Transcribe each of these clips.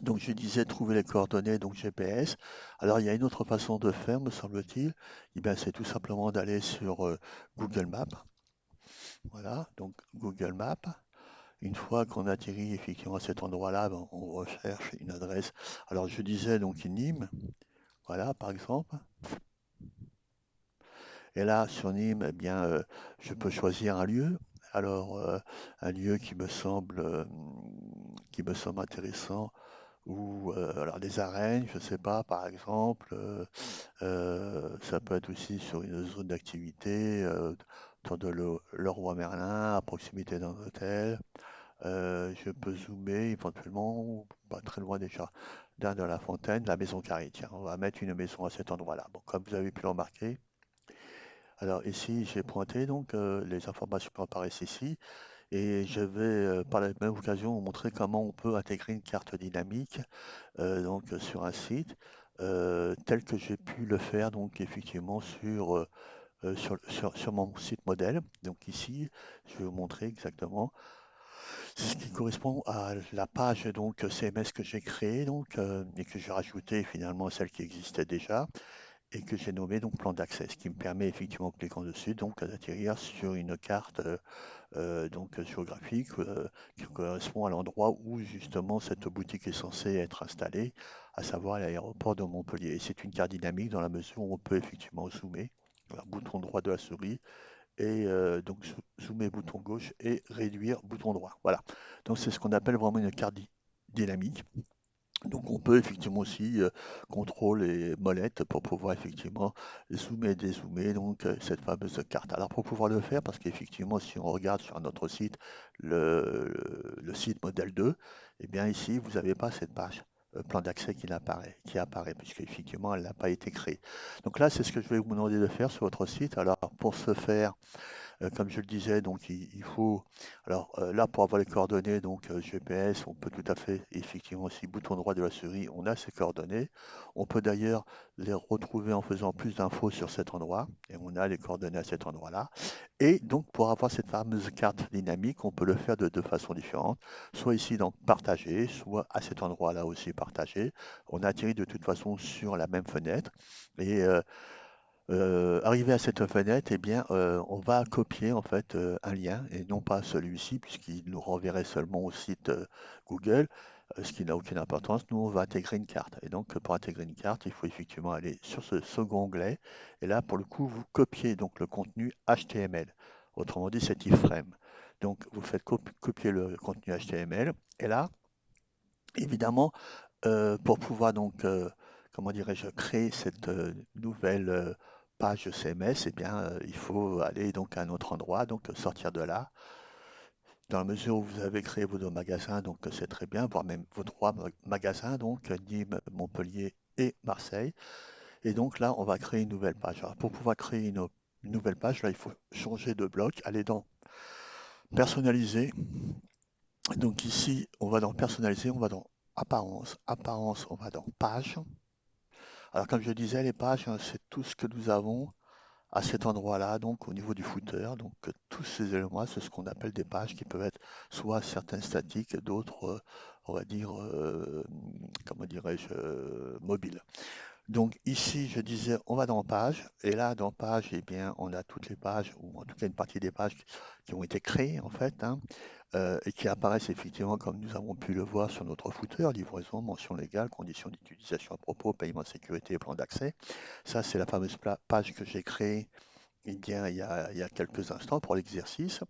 Donc je disais trouver les coordonnées, donc GPS. Alors il y a une autre façon de faire, me semble-t-il. Eh bien, c'est tout simplement d'aller sur Google Maps. Voilà, donc Google Maps. Une fois qu'on atterrit effectivement à cet endroit-là, ben, on recherche une adresse. Alors je disais donc Nîmes, voilà par exemple. Et là sur Nîmes, eh bien, je peux choisir un lieu. Alors un lieu qui me semble intéressant ou alors des arènes, je sais pas, par exemple. Ça peut être aussi sur une zone d'activité autour de Leroy Merlin, à proximité d'un hôtel. Je peux zoomer éventuellement, pas très loin déjà, d'un de la Fontaine, la maison Carré. Tiens, on va mettre une maison à cet endroit-là. Bon, comme vous avez pu le remarquer, alors ici j'ai pointé donc les informations apparaissent ici et je vais par la même occasion vous montrer comment on peut intégrer une carte dynamique donc sur un site tel que j'ai pu le faire donc effectivement sur mon site modèle. Donc ici, je vais vous montrer exactement ce qui correspond à la page donc CMS que j'ai créée donc et que j'ai rajouté finalement celle qui existait déjà et que j'ai nommé donc plan d'accès, ce qui me permet effectivement en cliquant dessus donc d'atterrir sur une carte donc géographique qui correspond à l'endroit où justement cette boutique est censée être installée, à savoir l'aéroport de Montpellier. Et c'est une carte dynamique dans la mesure où on peut effectivement zoomer, voilà, bouton droit de la souris, et donc zoomer bouton gauche et réduire bouton droit. Voilà. Donc c'est ce qu'on appelle vraiment une carte dynamique. Donc on peut effectivement aussi contrôle et molette pour pouvoir effectivement zoomer et dézoomer donc cette fameuse carte. Alors pour pouvoir le faire, parce qu'effectivement si on regarde sur notre site le site modèle 2, eh bien ici vous n'avez pas cette page plan d'accès qui apparaît, puisque effectivement elle n'a pas été créée. Donc là c'est ce que je vais vous demander de faire sur votre site. Alors pour ce faire, comme je le disais, donc il faut, alors là pour avoir les coordonnées, donc GPS, on peut tout à fait, effectivement aussi, bouton droit de la souris, on a ces coordonnées. On peut d'ailleurs les retrouver en faisant plus d'infos sur cet endroit, et on a les coordonnées à cet endroit-là. Et donc pour avoir cette fameuse carte dynamique, on peut le faire de deux façons différentes, soit ici dans partager, soit à cet endroit-là aussi partager. On atterrit de toute façon sur la même fenêtre, et arrivé à cette fenêtre, eh bien, on va copier en fait un lien et non pas celui-ci puisqu'il nous renverrait seulement au site Google, ce qui n'a aucune importance. Nous, on va intégrer une carte. Et donc, pour intégrer une carte, il faut effectivement aller sur ce second onglet. Et là, pour le coup, vous copiez donc le contenu HTML. Autrement dit, cet iframe. Donc, vous faites copier le contenu HTML. Et là, évidemment, pour pouvoir donc, comment dirais-je, créer cette nouvelle page CMS, eh bien, il faut aller donc à un autre endroit, donc sortir de là. Dans la mesure où vous avez créé vos deux magasins, donc c'est très bien, voire même vos trois magasins, donc Nîmes, Montpellier et Marseille. Et donc là, on va créer une nouvelle page. Alors, pour pouvoir créer une nouvelle page, là, il faut changer de bloc, aller dans personnaliser. Donc ici, on va dans personnaliser, on va dans apparence. Apparence, on va dans page. Alors, comme je disais, les pages, hein, c'est tout ce que nous avons à cet endroit-là, donc au niveau du footer. Donc, tous ces éléments, c'est ce qu'on appelle des pages qui peuvent être soit certaines statiques, d'autres, on va dire, comment dirais-je, mobiles. Donc, ici, je disais, on va dans page, et là, dans page, eh bien, on a toutes les pages, ou en tout cas une partie des pages qui ont été créées, en fait, hein, et qui apparaissent effectivement comme nous avons pu le voir sur notre footer, livraison, mention légale, conditions d'utilisation à propos, paiement de sécurité et plan d'accès. Ça, c'est la fameuse page que j'ai créée eh bien, il y a quelques instants pour l'exercice.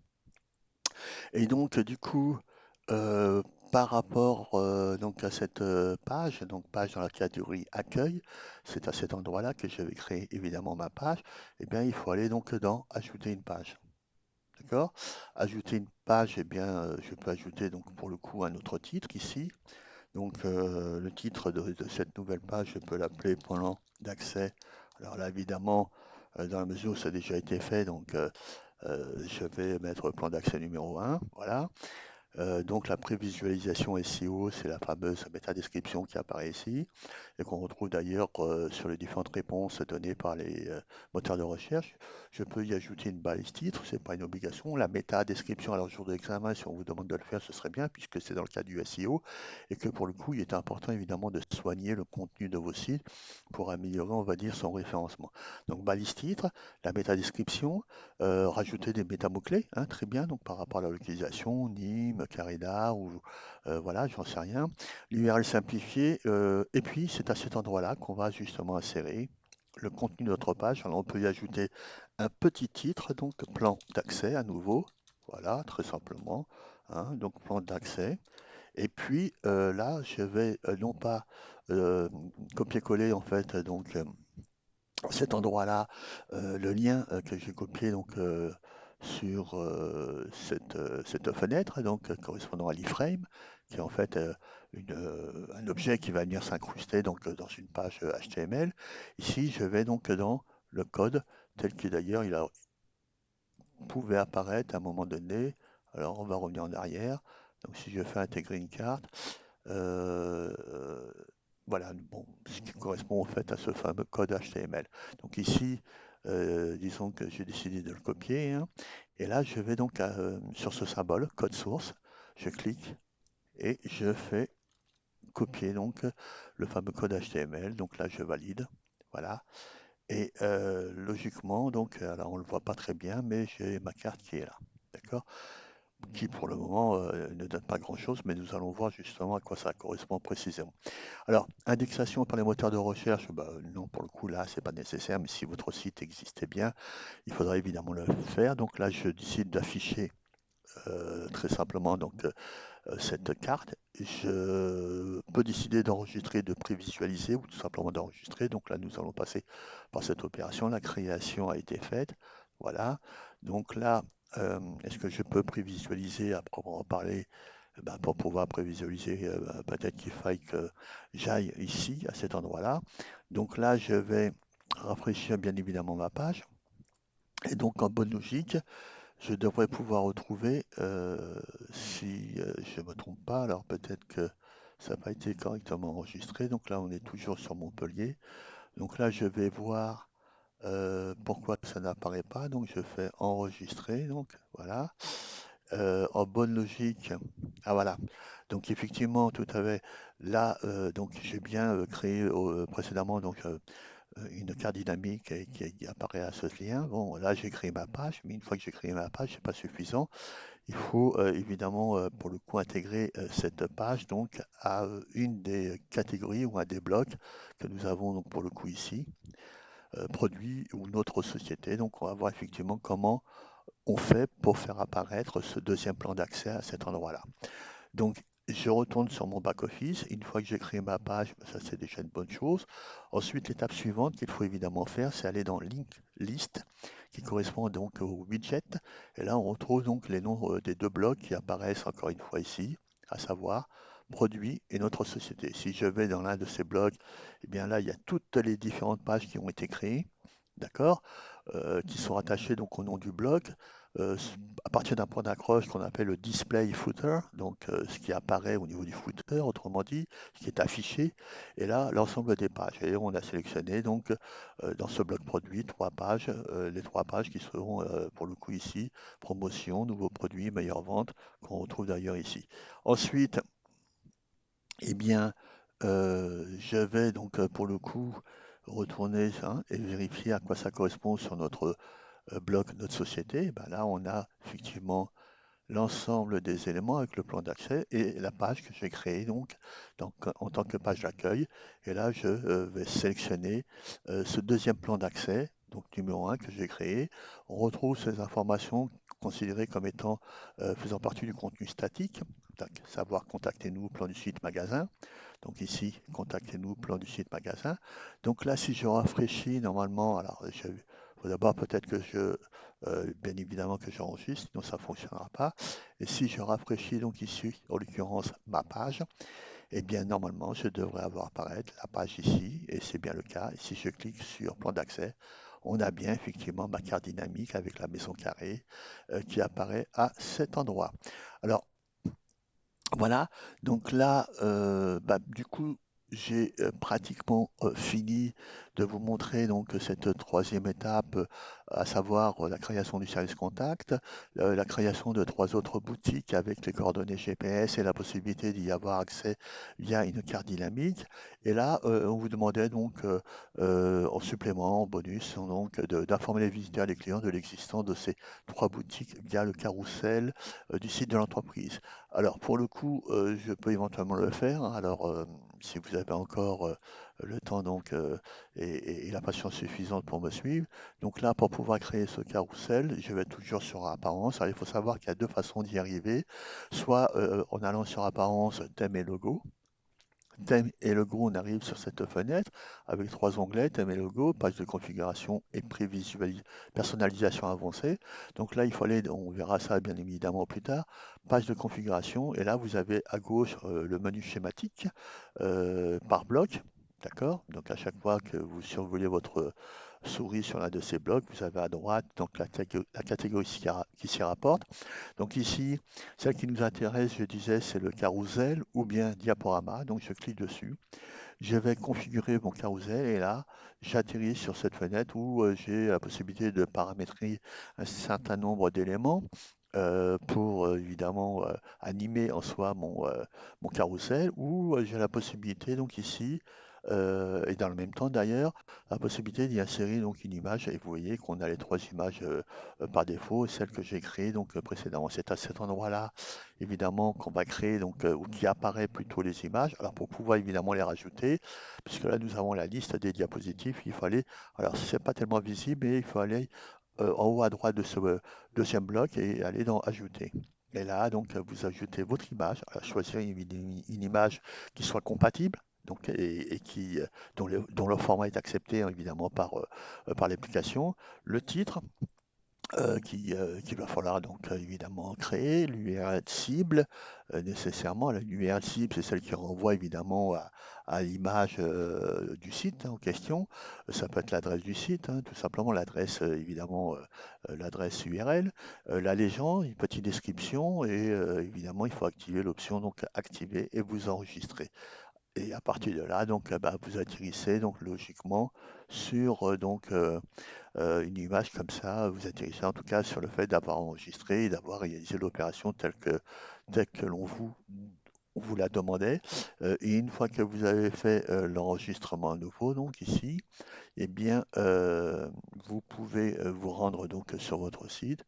Et donc, du coup, par rapport donc à cette page, donc page dans la catégorie accueil, c'est à cet endroit-là que je vais créer évidemment ma page. Eh bien, il faut aller donc dans ajouter une page. D'accord? Ajouter une page, eh bien, je peux ajouter donc pour le coup un autre titre ici. Donc le titre de cette nouvelle page, je peux l'appeler plan d'accès. Alors là, évidemment, dans la mesure où ça a déjà été fait, donc je vais mettre plan d'accès numéro 1. Voilà. Donc la prévisualisation SEO, c'est la fameuse métadescription qui apparaît ici et qu'on retrouve d'ailleurs sur les différentes réponses données par les moteurs de recherche. Je peux y ajouter une balise titre, c'est pas une obligation. La métadescription, alors jour de l'examen, si on vous demande de le faire, ce serait bien puisque c'est dans le cadre du SEO et que pour le coup, il est important évidemment de soigner le contenu de vos sites pour améliorer, on va dire, son référencement. Donc balise titre, la métadescription, rajouter des métamots-clés, hein, très bien, donc par rapport à la localisation, Nîmes, Carré ou voilà, j'en sais rien. L'URL simplifié, et puis c'est à cet endroit-là qu'on va justement insérer le contenu de notre page. Alors on peut y ajouter un petit titre, donc plan d'accès à nouveau, voilà, très simplement, hein, donc plan d'accès. Et puis là, je vais non pas euh, copier-coller en fait, donc cet endroit-là, le lien que j'ai copié donc sur cette fenêtre, donc correspondant à l'iframe, qui est en fait un objet qui va venir s'incruster donc dans une page HTML. Ici, je vais donc dans le code tel que d'ailleurs pouvait apparaître à un moment donné. Alors, on va revenir en arrière. Donc, si je fais intégrer une carte, euh, voilà, bon, ce qui correspond en fait à ce fameux code HTML. Donc ici, disons que j'ai décidé de le copier, hein, et là je vais donc sur ce symbole, code source, je clique et je fais copier donc le fameux code HTML. Donc là je valide, voilà. Et logiquement, donc, alors on le voit pas très bien, mais j'ai ma carte qui est là, d'accord? Qui pour le moment ne donne pas grand-chose, mais nous allons voir justement à quoi ça correspond précisément. Alors, indexation par les moteurs de recherche, bah, non, pour le coup, là, c'est pas nécessaire, mais si votre site existait bien, il faudrait évidemment le faire. Donc là, je décide d'afficher très simplement donc, cette carte. Je peux décider d'enregistrer, de prévisualiser ou tout simplement d'enregistrer. Donc là, nous allons passer par cette opération. La création a été faite. Voilà. Donc là, est-ce que je peux prévisualiser à proprement parler? Ben, pour pouvoir prévisualiser, peut-être qu'il faille que j'aille ici, à cet endroit-là. Donc là, je vais rafraîchir bien évidemment ma page. Et donc, en bonne logique, je devrais pouvoir retrouver, si je ne me trompe pas, alors peut-être que ça n'a pas été correctement enregistré. Donc là, on est toujours sur Montpellier. Donc là, je vais voir pourquoi ça n'apparaît pas. Donc je fais enregistrer. Donc voilà. En bonne logique. Ah voilà. Donc effectivement, tout à fait. Là, donc j'ai bien créé précédemment donc une carte dynamique qui apparaît à ce lien. Bon, là j'ai créé ma page, mais une fois que j'ai créé ma page, c'est pas suffisant. Il faut évidemment pour le coup intégrer cette page donc à une des catégories ou à des blocs que nous avons donc pour le coup ici, produit ou notre société. Donc on va voir effectivement comment on fait pour faire apparaître ce deuxième plan d'accès à cet endroit-là. Donc, je retourne sur mon back-office. Une fois que j'ai créé ma page, ça c'est déjà une bonne chose. Ensuite, l'étape suivante qu'il faut évidemment faire, c'est aller dans Link List, qui correspond donc au widget. Et là, on retrouve donc les noms des deux blocs qui apparaissent encore une fois ici, à savoir produit et notre société. Si je vais dans l'un de ces blocs, eh bien là, il y a toutes les différentes pages qui ont été créées, d'accord, qui sont attachées donc au nom du bloc. À partir d'un point d'accroche qu'on appelle le display footer, donc ce qui apparaît au niveau du footer, autrement dit, ce qui est affiché, et là l'ensemble des pages. Et on a sélectionné donc dans ce bloc produit trois pages, les trois pages qui seront pour le coup ici, promotion, nouveaux produits, meilleure vente, qu'on retrouve d'ailleurs ici. Ensuite, eh bien, je vais donc pour le coup retourner hein, et vérifier à quoi ça correspond sur notre bloc, notre société. Et ben là, on a effectivement l'ensemble des éléments avec le plan d'accès et la page que j'ai créée donc en tant que page d'accueil. Et là, je vais sélectionner ce deuxième plan d'accès, donc numéro un que j'ai créé. On retrouve ces informations considérées comme étant faisant partie du contenu statique. Donc, savoir contactez-nous, plan du site magasin. Donc ici, contactez-nous, plan du site magasin. Donc là, si je rafraîchis normalement, alors il faut d'abord peut-être que bien évidemment que j'enregistre, sinon ça ne fonctionnera pas. Et si je rafraîchis donc ici, en l'occurrence ma page, eh bien normalement je devrais avoir apparaître la page ici, et c'est bien le cas. Et si je clique sur plan d'accès, on a bien effectivement ma carte dynamique avec la maison carrée qui apparaît à cet endroit. Alors Voilà, donc là, du coup, j'ai pratiquement fini de vous montrer donc cette troisième étape, à savoir la création du service contact, la création de trois autres boutiques avec les coordonnées GPS et la possibilité d'y avoir accès via une carte dynamique. Et là, on vous demandait donc en supplément, en bonus, donc d'informer les visiteurs et les clients de l'existence de ces trois boutiques via le carrousel du site de l'entreprise. Alors pour le coup, je peux éventuellement le faire, hein. Alors, si vous avez encore, le temps donc, et la patience suffisante pour me suivre. Donc là, pour pouvoir créer ce carrousel, je vais toujours sur apparence. Alors il faut savoir qu'il y a 2 façons d'y arriver. Soit, en allant sur apparence, thème et logo. Thème et logo, on arrive sur cette fenêtre avec 3 onglets, thème et logo, page de configuration et personnalisation avancée. Donc là, il faut aller, on verra ça bien évidemment plus tard, page de configuration. Et là, vous avez à gauche le menu schématique par bloc. D'accord? Donc à chaque fois que vous survolez votre souris sur l'un de ces blocs, vous avez à droite donc la catégorie qui s'y rapporte. Donc ici, celle qui nous intéresse, je disais, c'est le carrousel ou bien diaporama. Donc je clique dessus. Je vais configurer mon carrousel et là, j'atterris sur cette fenêtre où j'ai la possibilité de paramétrer un certain nombre d'éléments pour évidemment animer en soi mon carrousel ou j'ai la possibilité donc ici et dans le même temps d'ailleurs la possibilité d'y insérer donc une image et vous voyez qu'on a les trois images par défaut, celle que j'ai créée donc précédemment. C'est à cet endroit-là évidemment qu'on va créer donc ou qui apparaît plutôt les images. Alors pour pouvoir évidemment les rajouter, puisque là nous avons la liste des diapositives, il faut aller, alors c'est pas tellement visible, mais il faut aller en haut à droite de ce deuxième bloc et aller dans ajouter. Et là donc vous ajoutez votre image, alors choisir une image qui soit compatible. Donc, et qui, dont le format est accepté hein, évidemment par l'application, le titre, qu'il va falloir donc évidemment créer, l'URL cible, nécessairement. La URL cible, c'est celle qui renvoie évidemment à l'image du site hein, en question. Ça peut être l'adresse du site, hein, tout simplement l'adresse, évidemment, l'adresse URL, la légende, une petite description et évidemment, il faut activer l'option donc activer et vous enregistrer. Et à partir de là, donc, vous atterrissez donc logiquement sur une image comme ça, vous atterrissez en tout cas sur le fait d'avoir enregistré et d'avoir réalisé l'opération telle que on vous la demandait. Et une fois que vous avez fait l'enregistrement à nouveau, donc ici, eh bien, vous pouvez vous rendre donc sur votre site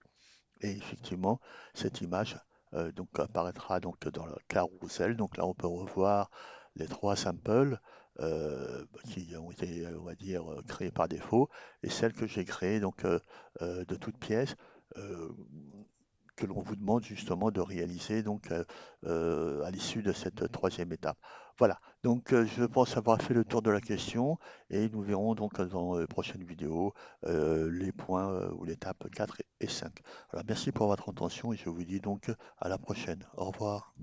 et effectivement, cette image donc apparaîtra donc dans le carrousel. Donc là, on peut revoir les trois samples qui ont été, on va dire, créés par défaut et celles que j'ai créées donc de toutes pièces. euh, que l'on vous demande justement de réaliser donc à l'issue de cette troisième étape. Voilà, donc je pense avoir fait le tour de la question et nous verrons donc dans les prochaines vidéos les points ou l'étape 4 et 5. Voilà, merci pour votre attention et je vous dis donc à la prochaine. Au revoir.